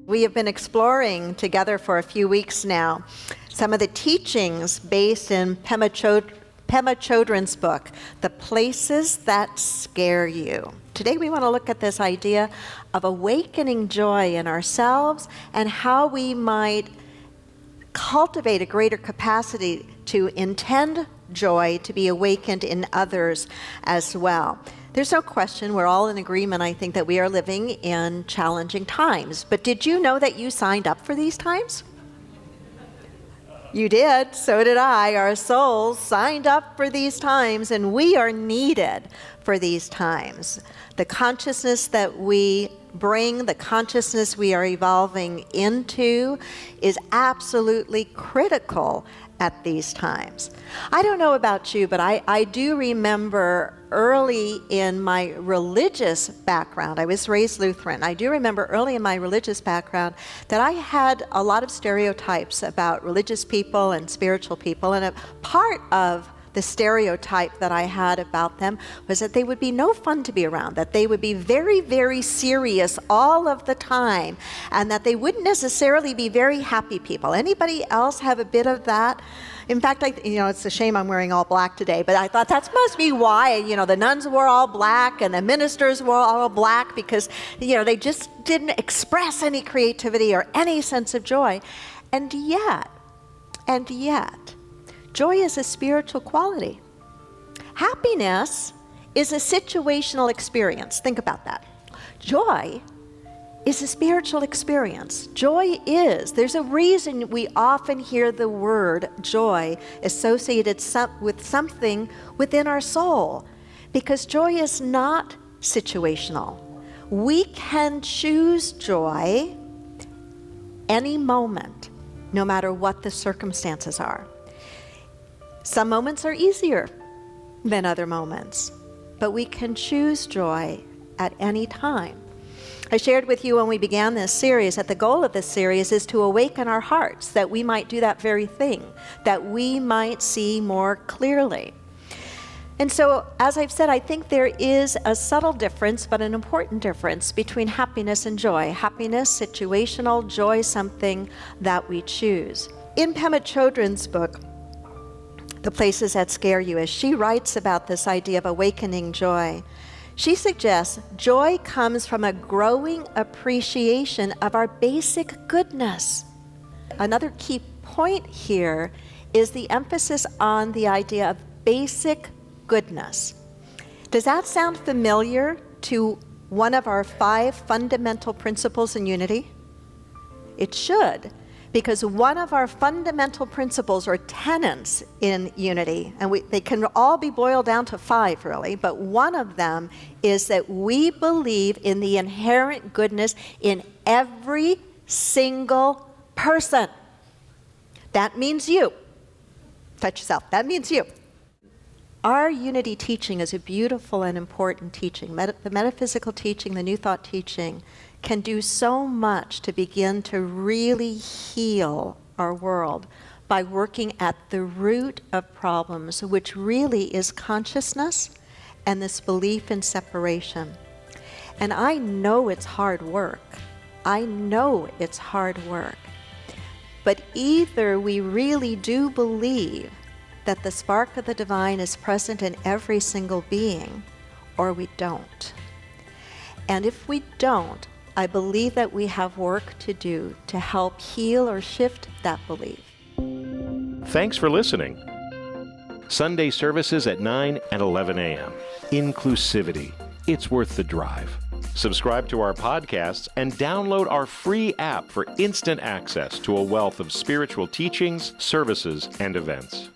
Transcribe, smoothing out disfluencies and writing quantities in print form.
We have been exploring together for a few weeks now some of the teachings based in Pema Chödrön's book, The Places That Scare You. Today we want to look at this idea of awakening joy in ourselves and how we might cultivate a greater capacity to intend joy to be awakened in others as well. There's no question, we're all in agreement, I think, that we are living in challenging times. But did you know that you signed up for these times? You did, so did I. Our souls signed up for these times, and we are needed for these times. The consciousness that we bring, the consciousness we are evolving into, is absolutely critical at these times. I don't know about you, but I do remember early in my religious background, I was raised Lutheran, I do remember early in my religious background that I had a lot of stereotypes about religious people and spiritual people, and a part of the stereotype that I had about them was that they would be no fun to be around, that they would be very, very serious all of the time, and that they wouldn't necessarily be very happy people. Anybody else have a bit of that? In fact, it's a shame I'm wearing all black today, but I thought that must be why, the nuns wore all black and the ministers wore all black because, they just didn't express any creativity or any sense of joy. And yet, joy is a spiritual quality. Happiness is a situational experience. Think about that. Joy is a spiritual experience. There's a reason we often hear the word joy associated with something within our soul, because joy is not situational. We can choose joy any moment, no matter what the circumstances are. Some moments are easier than other moments, but we can choose joy at any time. I shared with you when we began this series that the goal of this series is to awaken our hearts, that we might do that very thing, that we might see more clearly. And so, as I've said, I think there is a subtle difference, but an important difference between happiness and joy. Happiness, situational; joy, something that we choose. In Pema Chödrön's book, The Places That Scare You, as she writes about this idea of awakening joy, she suggests joy comes from a growing appreciation of our basic goodness. Another key point here is the emphasis on the idea of basic goodness. Does that sound familiar to one of our 5 fundamental principles in unity? It should, because one of our fundamental principles or tenets in unity, and they can all be boiled down to 5 really, but one of them is that we believe in the inherent goodness in every single person. That means you. Touch yourself. That means you. Our unity teaching is a beautiful and important teaching. The metaphysical teaching, the New Thought teaching, can do so much to begin to really heal our world by working at the root of problems, which really is consciousness and this belief in separation. And I know it's hard work. But either we really do believe that the spark of the divine is present in every single being, or we don't. And if we don't, I believe that we have work to do to help heal or shift that belief. Thanks for listening. Sunday services at 9 and 11 a.m. Inclusivity. It's worth the drive. Subscribe to our podcasts and download our free app for instant access to a wealth of spiritual teachings, services, and events.